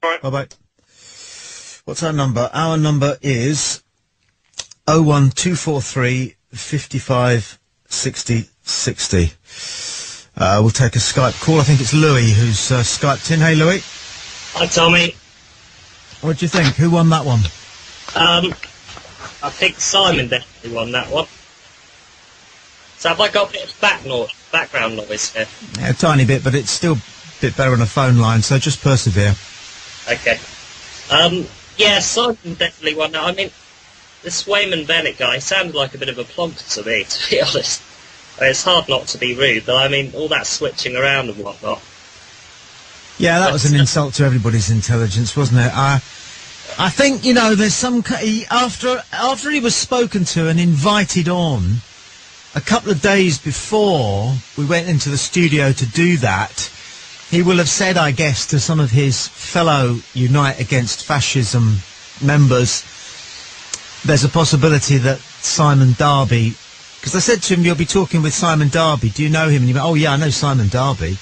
Right. Bye-bye. What's our number? Our number is 01243 55 60 60. We'll take a Skype call. I think it's Louis who's Skyped in. Hey, Louis. Hi, Tommy. What do you think? Who won that one? I think Simon definitely won that one. So have I got a bit of background noise here? Yeah, a tiny bit, but it's still a bit better on a phone line, so just persevere. Okay. Yeah, Simon definitely won that. I mean, this Weyman Bennet guy sounded like a bit of a plonker to me, to be honest. It's hard not to be rude, but I mean, all that switching around and whatnot. Yeah, that was an insult to everybody's intelligence, wasn't it? I think, you know, there's some... After he was spoken to and invited on, a couple of days before we went into the studio to do that, he will have said, I guess, to some of his fellow Unite Against Fascism members, there's a possibility that Simon Darby... Because I said to him, you'll be talking with Simon Darby. Do you know him? And he went, oh, yeah, I know Simon Darby.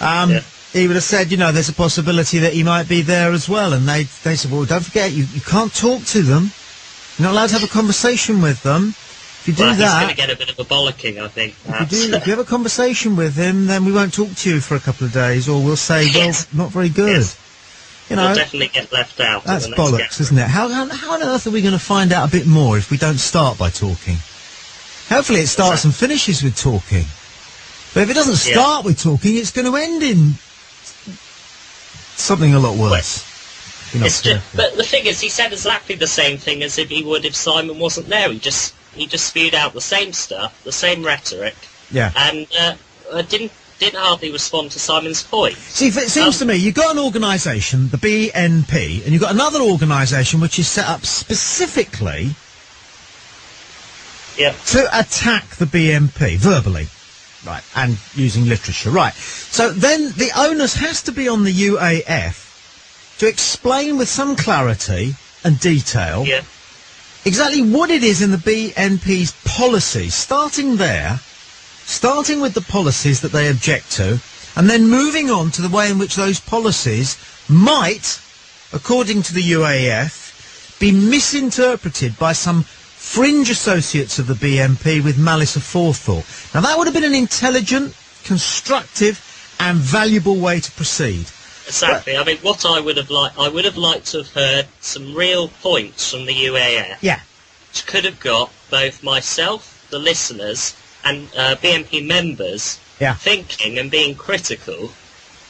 Yeah. He would have said, you know, there's a possibility that he might be there as well. And they said, well, don't forget, you can't talk to them. You're not allowed to have a conversation with them. If you do that... he's going to get a bit of a bollocking, I think, perhaps. If you have a conversation with him, then we won't talk to you for a couple of days, or we'll say, Yes. well, not very good. Yes. You know, We'll definitely get left out. that's in the next bollocks, gathering. isn't it? How on earth are we going to find out a bit more if we don't start by talking? Hopefully it starts and finishes with talking. But if it doesn't start with talking, it's going to end in something a lot worse. It's just, but the thing is, he said exactly the same thing as if he would if Simon wasn't there. He just spewed out the same stuff, the same rhetoric, Yeah. and didn't hardly respond to Simon's point. See, it seems to me, you've got an organisation, the BNP, and you've got another organisation which is set up specifically to attack the BNP, verbally. Right, and using literature. Right. So then the onus has to be on the UAF to explain with some clarity and detail exactly what it is in the BNP's policies, starting with the policies that they object to, and then moving on to the way in which those policies might, according to the UAF, be misinterpreted by some fringe associates of the BNP with malice aforethought. Now, that would have been an intelligent, constructive and valuable way to proceed. Exactly. I mean, what I would have liked to have heard some real points from the UAF. Yeah. Which could have got both myself, the listeners, and BNP members thinking and being critical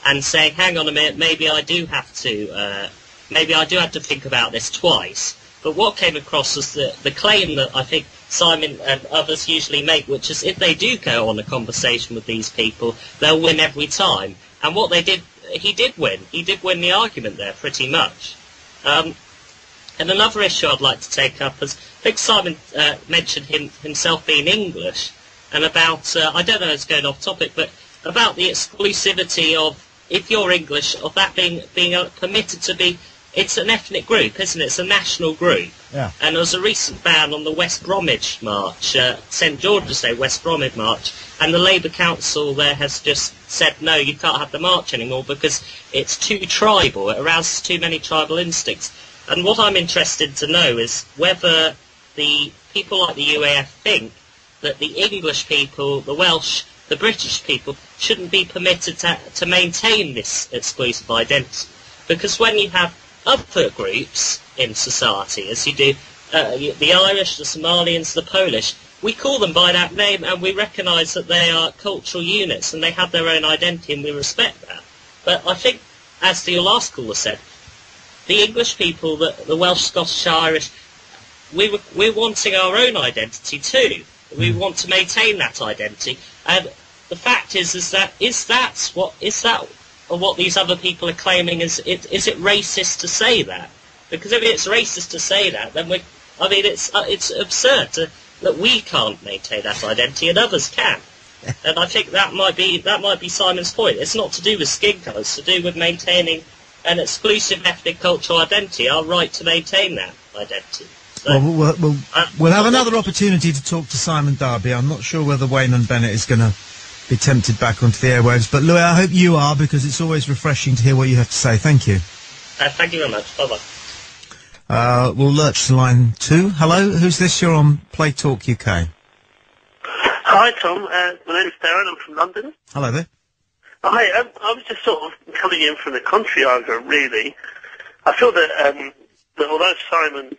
and saying, hang on a minute, maybe I do have to think about this twice. But what came across was the claim that I think Simon and others usually make, which is if they do go on a conversation with these people, they'll win every time. And what they did, he did win. He did win the argument there, pretty much. And another issue I'd like to take up is, I think Simon mentioned himself being English, and about, I don't know, it's going off topic, but about the exclusivity of, if you're English, of that being permitted to be... It's an ethnic group, isn't it? It's a national group. Yeah. And there was a recent ban on the West Bromwich March, St George's Day West Bromwich March, and the Labour Council there has just said, no, you can't have the march anymore because it's too tribal, it arouses too many tribal instincts. And what I'm interested to know is whether the people like the UAF think that the English people, the Welsh, the British people, shouldn't be permitted to maintain this exclusive identity. Because when you have other groups in society, as you do the Irish, the Somalians, the Polish, we call them by that name and we recognise that they are cultural units and they have their own identity and we respect that. But I think, as the last caller said, the English people, the Welsh, Scottish, Irish, we're wanting our own identity too. We want to maintain that identity. And the fact is that what these other people are claiming? Is it racist to say that? Because if it's racist to say that, then it's absurd that we can't maintain that identity and others can. And I think that might be Simon's point. It's not to do with skin colour. It's to do with maintaining an exclusive ethnic cultural identity, our right to maintain that identity. So, we'll have another opportunity to talk to Simon Darby. I'm not sure whether Weyman Bennet is going to be tempted back onto the airwaves, but Louis, I hope you are, because it's always refreshing to hear what you have to say. Thank you. Thank you very much. Bye-bye. We'll lurch to line 2. Hello, who's this? You're on Play Talk UK. Hi, Tom. My name's Darren. I'm from London. Hello there. Hi. I was just sort of coming in from the country argument, really. I feel that although Simon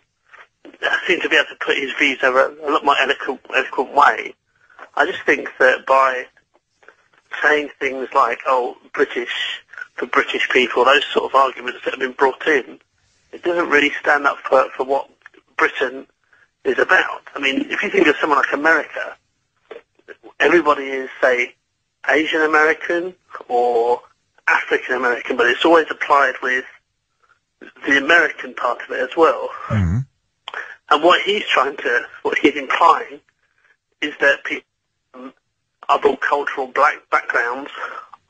seemed to be able to put his views over a lot more eloquent way, I just think that by saying things like, oh, British for British people, those sort of arguments that have been brought in, it doesn't really stand up for what Britain is about. I mean, if you think of someone like America, everybody is, say, Asian American or African American, but it's always applied with the American part of it as well. Mm-hmm. And what he's implying is that people from other cultural black backgrounds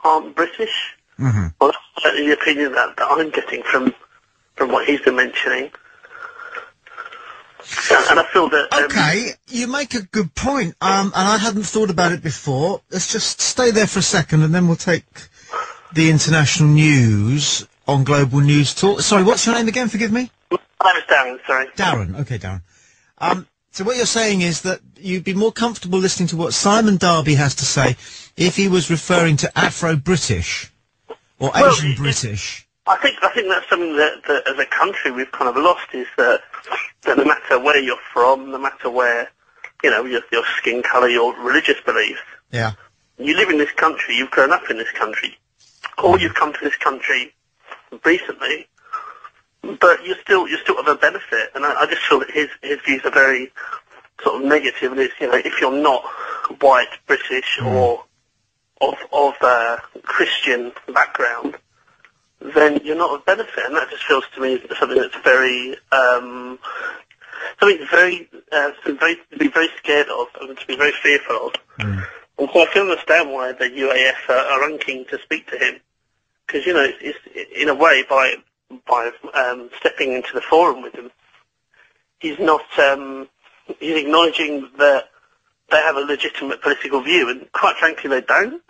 aren't British. Mm-hmm. Well, that's certainly the opinion that I'm getting from what he's been mentioning. And I feel that... Okay, you make a good point, and I hadn't thought about it before. Let's just stay there for a second, and then we'll take the international news on Global News Talk. Sorry, what's your name again? Forgive me? My name is Darren, sorry. Darren. Okay, Darren. So what you're saying is that you'd be more comfortable listening to what Simon Darby has to say if he was referring to Afro-British or Asian-British. I think that's something that as a country we've kind of lost, is that no matter where you're from, no matter where, your skin colour, your religious beliefs, Yeah. you live in this country, you've grown up in this country, or you've come to this country recently, but you still have a benefit. And I just feel that his views are very sort of negative. And it's, if you're not white, British, or of Christian background, then you're not of benefit. And that just feels to me something that's very to be very scared of and to be very fearful of. And so I can understand why the UAF are unkeen to speak to him, because it's in a way by stepping into the forum with him, he's not he's acknowledging that they have a legitimate political view, and quite frankly they don't.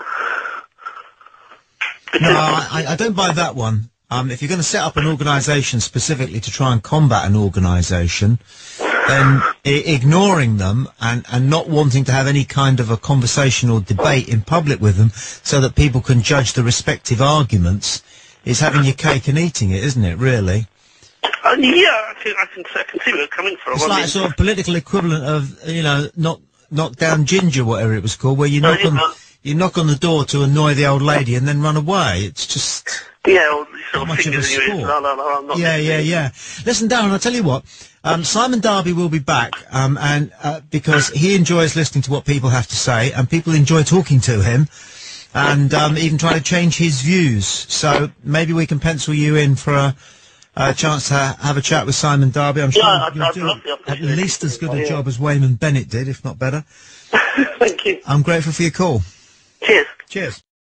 No, I don't buy that one. If you're going to set up an organisation specifically to try and combat an organisation, then ignoring them and not wanting to have any kind of a conversation or debate in public with them so that people can judge the respective arguments is having your cake and eating it, isn't it, really? Yeah, I can see where you're coming from. It's like sort of political equivalent of, knock down ginger, whatever it was called, where you knock on the door to annoy the old lady and then run away. It's just... Yeah, well, not much of a sport. No, I'm not. Yeah. Listen, Darren, I'll tell you what. Simon Darby will be back, and because he enjoys listening to what people have to say, and people enjoy talking to him, and even try to change his views. So maybe we can pencil you in for a chance to have a chat with Simon Darby. I'm sure you'll do at least as good a job as Weyman Bennet did, if not better. Thank you. I'm grateful for your call. Cheers. Cheers.